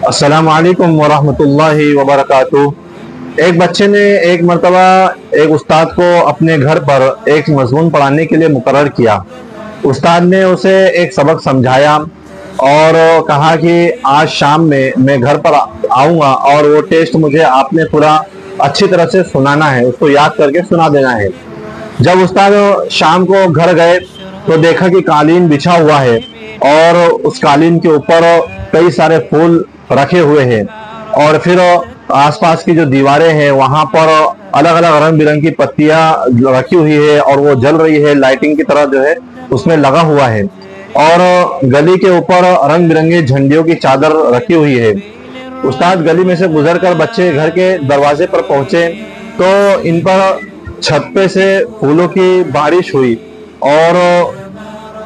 السلام علیکم ورحمۃ اللہ وبرکاتہ۔ ایک بچے نے ایک مرتبہ ایک استاد کو اپنے گھر پر ایک مضمون پڑھانے کے لیے مقرر کیا۔ استاد نے اسے ایک سبق سمجھایا اور کہا کہ آج شام میں گھر پر آؤں گا اور وہ ٹیسٹ مجھے آپ نے پورا اچھی طرح سے سنانا ہے، اس کو یاد کر کے سنا دینا ہے۔ جب استاد شام کو گھر گئے تو دیکھا کہ قالین بچھا ہوا ہے اور اس قالین کے اوپر کئی سارے پھول رکھے ہوئے ہیں، اور پھر آس پاس کی جو دیواریں ہیں وہاں پر الگ الگ رنگ برنگ کی پتیاں رکھی ہوئی ہے اور وہ جل رہی ہے، لائٹنگ کی طرح جو ہے اس میں لگا ہوا ہے، اور گلی کے اوپر رنگ برنگے جھنڈیوں کی چادر رکھی ہوئی ہے۔ استاد گلی میں سے گزر کر بچے گھر کے دروازے پر پہنچے تو ان پر چھت پہ سے پھولوں کی بارش ہوئی، اور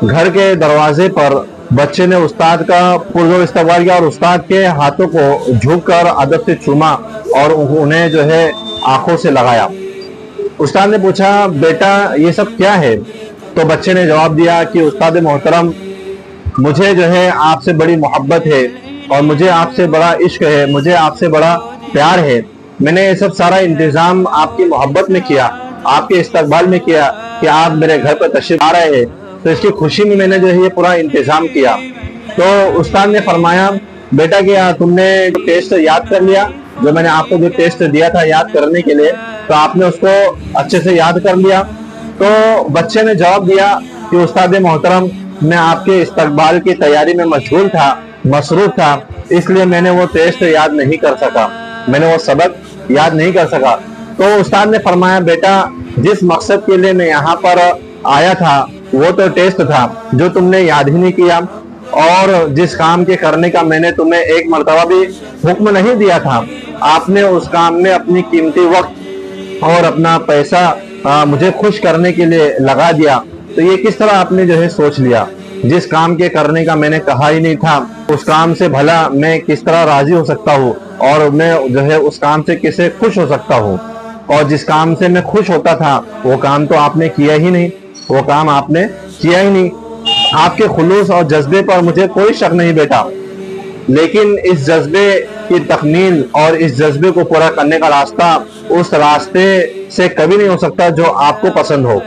گھر کے دروازے پر بچے نے استاد کا پرزور استقبال کیا اور استاد کے ہاتھوں کو جھک کر ادب سے چوما اور انہیں جو ہے آنکھوں سے لگایا۔ استاد نے پوچھا، بیٹا یہ سب کیا ہے؟ تو بچے نے جواب دیا کہ استاد محترم، مجھے جو ہے آپ سے بڑی محبت ہے اور مجھے آپ سے بڑا عشق ہے، مجھے آپ سے بڑا پیار ہے۔ میں نے یہ سب سارا انتظام آپ کی محبت میں کیا، آپ کے استقبال میں کیا کہ آپ میرے گھر پر تشریف آ رہے ہیں، تو اس کی خوشی میں میں نے جو ہے یہ پورا انتظام کیا۔ تو استاد نے فرمایا، بیٹا کیا تم نے ٹیسٹ یاد کر لیا؟ جو میں نے آپ کو جو ٹیسٹ دیا تھا یاد کرنے کے لیے، تو آپ نے اس کو اچھے سے یاد کر لیا؟ تو بچے نے جواب دیا کہ استاد محترم، میں آپ کے استقبال کی تیاری میں مشغول تھا، مصروف تھا، اس لیے میں نے وہ ٹیسٹ یاد نہیں کر سکا، میں نے وہ سبق یاد نہیں کر سکا۔ تو استاد نے فرمایا، بیٹا جس مقصد کے لیے میں یہاں پر آیا تھا وہ تو ٹیسٹ تھا جو تم نے یاد ہی نہیں کیا، اور جس کام کے کرنے کا میں نے تمہیں ایک مرتبہ بھی حکم نہیں دیا تھا، آپ نے اس کام میں اپنی قیمتی وقت اور اپنا پیسہ مجھے خوش کرنے کے لیے لگا دیا۔ تو یہ کس طرح آپ نے جو ہے سوچ لیا؟ جس کام کے کرنے کا میں نے کہا ہی نہیں تھا، اس کام سے بھلا میں کس طرح راضی ہو سکتا ہوں، اور میں جو ہے اس کام سے کسے خوش ہو سکتا ہوں؟ اور جس کام سے میں خوش ہوتا تھا وہ کام تو آپ نے کیا ہی نہیں، وہ کام آپ نے کیا ہی نہیں۔ آپ کے خلوص اور جذبے پر مجھے کوئی شک نہیں بیٹا، لیکن اس جذبے کی تکمیل اور اس جذبے کو پورا کرنے کا راستہ اس راستے سے کبھی نہیں ہو سکتا جو آپ کو پسند ہو،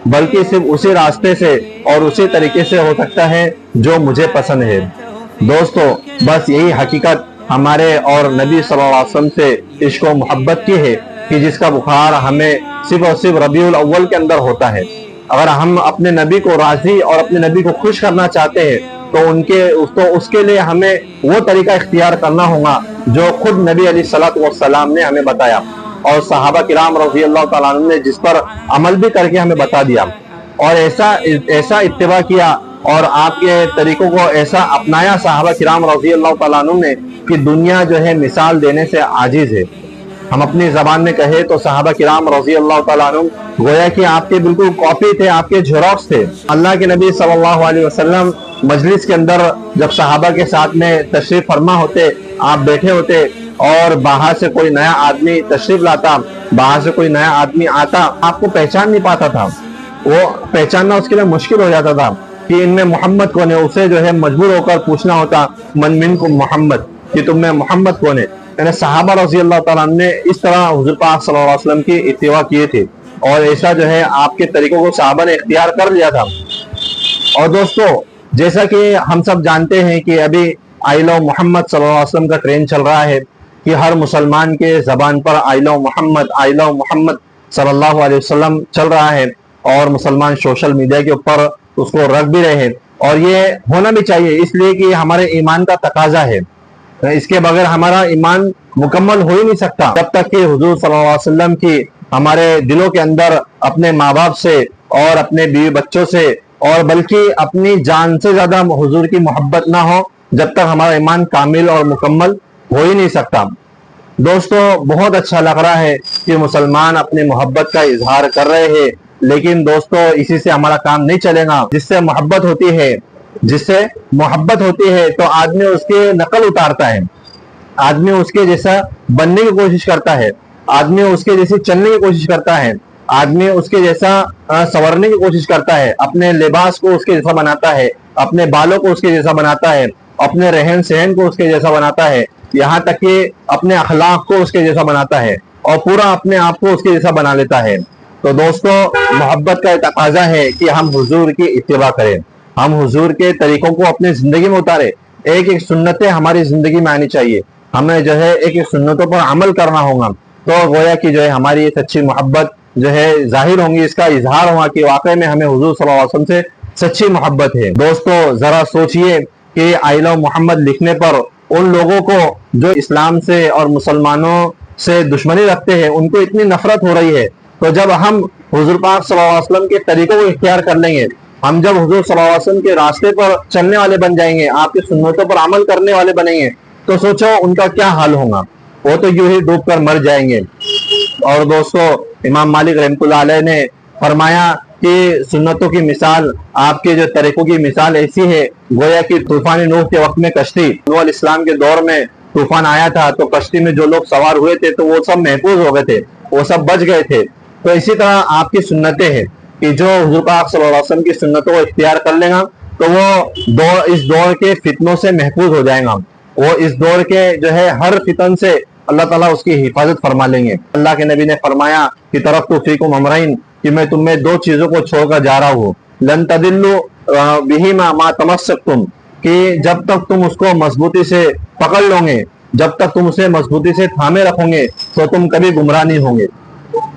بلکہ صرف اسی راستے سے اور اسی طریقے سے ہو سکتا ہے جو مجھے پسند ہے۔ دوستو، بس یہی حقیقت ہمارے اور نبی صلی اللہ علیہ وسلم سے عشق و محبت کی ہے کہ جس کا بخار ہمیں صرف اور صرف ربیع الاول کے اندر ہوتا ہے۔ اگر ہم اپنے نبی کو راضی اور اپنے نبی کو خوش کرنا چاہتے ہیں تو اس کے لیے ہمیں وہ طریقہ اختیار کرنا ہوگا جو خود نبی علیہ الصلوۃ والسلام نے ہمیں بتایا، اور صحابہ کرام رضی اللہ تعالیٰ عنہ نے جس پر عمل بھی کر کے ہمیں بتا دیا، اور ایسا اتباع کیا اور آپ کے طریقوں کو ایسا اپنایا صحابہ کرام رضی اللہ تعالیٰ عنہ نے کہ دنیا جو ہے مثال دینے سے عاجز ہے۔ ہم اپنی زبان میں کہیں تو صحابہ کرام رضی اللہ تعالیٰ عنہ گویا کہ آپ کے بالکل کاپی تھے، آپ کے جھیراکس تھے۔ اللہ کے نبی صلی اللہ علیہ وسلم مجلس کے اندر جب صحابہ کے ساتھ میں تشریف فرما ہوتے، آپ بیٹھے ہوتے اور باہر سے کوئی نیا آدمی تشریف لاتا، باہر سے کوئی نیا آدمی آتا، آپ کو پہچان نہیں پاتا تھا، وہ پہچاننا اس کے لیے مشکل ہو جاتا تھا کہ ان میں محمد کون ہے۔ اسے جو ہے مجبور ہو کر پوچھنا ہوتا، من منکم محمد، کہ تم میں محمد کون ہے۔ یعنی صحابہ رضی اللہ تعالیٰ نے اس طرح حضور پاک صلی اللہ علیہ وسلم کی اتباع کیے تھے، اور ایسا جو ہے آپ کے طریقوں کو صحابہ نے اختیار کر لیا تھا۔ اور دوستو، جیسا کہ ہم سب جانتے ہیں کہ ابھی آئی لو محمد صلی اللہ علیہ وسلم کا ٹرینڈ چل رہا ہے کہ ہر مسلمان کے زبان پر آئی لو محمد صلی اللہ علیہ وسلم چل رہا ہے، اور مسلمان سوشل میڈیا کے اوپر اس کو رکھ بھی رہے ہیں، اور یہ ہونا بھی چاہیے، اس لیے کہ ہمارے ایمان کا تقاضا ہے۔ اس کے بغیر ہمارا ایمان مکمل ہو ہی نہیں سکتا جب تک کہ حضور صلی اللہ علیہ وسلم کی ہمارے دلوں کے اندر اپنے ماں باپ سے اور اپنے بیوی بچوں سے اور بلکہ اپنی جان سے زیادہ حضور کی محبت نہ ہو، جب تک ہمارا ایمان کامل اور مکمل ہو ہی نہیں سکتا۔ دوستو، بہت اچھا لگ رہا ہے کہ مسلمان اپنی محبت کا اظہار کر رہے ہیں، لیکن دوستو اسی سے ہمارا کام نہیں چلے گا۔ جس سے محبت ہوتی ہے تو آدمی اس کی نقل اتارتا ہے، آدمی اس کے جیسا بننے کی کوشش کرتا ہے، آدمی اس کے جیسے چلنے کی کوشش کرتا ہے، آدمی اس کے جیسا سنورنے کی کوشش کرتا ہے، اپنے لباس کو اس کے جیسا بناتا ہے، اپنے بالوں کو اس کے جیسا بناتا ہے، اپنے رہن سہن کو اس کے جیسا بناتا ہے، یہاں تک کہ اپنے اخلاق کو اس کے جیسا بناتا ہے اور پورا اپنے آپ کو اس کے جیسا بنا لیتا ہے۔ تو دوستو، محبت کا تقاضا ہے کہ ہم حضور کی اتباع کریں، ہم حضور کے طریقوں کو اپنی زندگی میں اتاریں۔ ایک ایک سنتیں ہماری زندگی میں آنی چاہیے، ہمیں جو ہے ایک ایک سنتوں پر عمل کرنا ہوگا، تو گویا کہ جو ہے ہماری یہ سچی محبت جو ہے ظاہر ہوں گی، اس کا اظہار ہوگا کہ واقعی میں ہمیں حضور صلی اللہ علیہ وسلم سے سچی محبت ہے۔ دوستو ذرا سوچئے کہ آئی لو محمد لکھنے پر ان لوگوں کو جو اسلام سے اور مسلمانوں سے دشمنی رکھتے ہیں ان کو اتنی نفرت ہو رہی ہے، تو جب ہم حضور پاک صلی اللہ علیہ وسلم کے طریقوں کو اختیار کر لیں گے، ہم جب حضور صلی اللہ علیہ وسلم کے راستے پر چلنے والے بن جائیں گے، آپ کی سنتوں پر عمل کرنے والے بنیں گے، تو سوچو ان کا کیا حال ہوگا، وہ تو یوں ہی ڈوب کر مر جائیں گے۔ اور دوستو، امام مالک رحمۃ اللہ علیہ نے فرمایا کہ سنتوں کی مثال، آپ کے جو طریقوں کی مثال ایسی ہے گویا کہ طوفان نوح کے وقت میں کشتی، نوح علیہ السلام کے دور میں طوفان آیا تھا تو کشتی میں جو لوگ سوار ہوئے تھے تو وہ سب محفوظ ہو گئے تھے، وہ سب بچ گئے تھے۔ تو اسی طرح آپ کی سنتیں ہیں کہ جو حضور پاک صلی اللہ علیہ وسلم کی سنتوں کو اختیار کر لے گا تو وہ اس دور کے فتنوں سے محفوظ ہو جائے گا، وہ اس دور کے جو ہے ہر فتن سے اللہ تعالیٰ اس کی حفاظت فرما لیں گے۔ اللہ کے نبی نے فرمایا کہ ترکت فیکم امرین، کہ میں تم میں دو چیزوں کو چھوڑ کر جا رہا ہوں، لن تضلوا بہما ما تمسکتم، کہ جب تک تم اس کو مضبوطی سے پکڑ لو گے، جب تک تم اسے مضبوطی سے تھامے رکھو گے تو تم کبھی گمراہ نہیں ہوں گے۔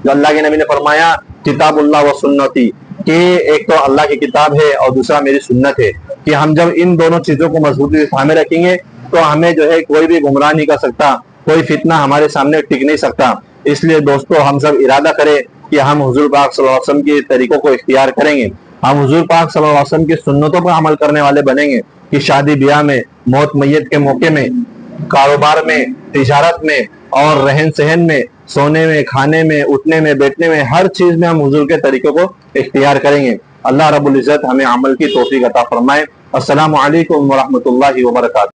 جو اللہ کے نبی نے فرمایا کتاب اللہ و سنتی، کہ ایک تو اللہ کی کتاب ہے اور دوسرا میری سنت ہے، کہ ہم جب ان دونوں چیزوں کو مضبوطی سے تھامے رکھیں گے تو ہمیں جو ہے کوئی بھی گمراہ نہیں کر سکتا، کوئی فتنہ ہمارے سامنے ٹک نہیں سکتا۔ اس لیے دوستو ہم سب ارادہ کریں کہ ہم حضور پاک صلی اللہ علیہ وسلم کے طریقوں کو اختیار کریں گے، ہم حضور پاک صلی اللہ علیہ وسلم کی سنتوں پر عمل کرنے والے بنیں گے کہ شادی بیاہ میں، موت میت کے موقع میں، کاروبار میں، تجارت میں اور رہن سہن میں، سونے میں، کھانے میں، اٹھنے میں، بیٹھنے میں، ہر چیز میں ہم حضور کے طریقوں کو اختیار کریں گے۔ اللہ رب العزت ہمیں عمل کی توفیق عطا فرمائے۔ السلام علیکم ورحمۃ اللہ وبرکاتہ۔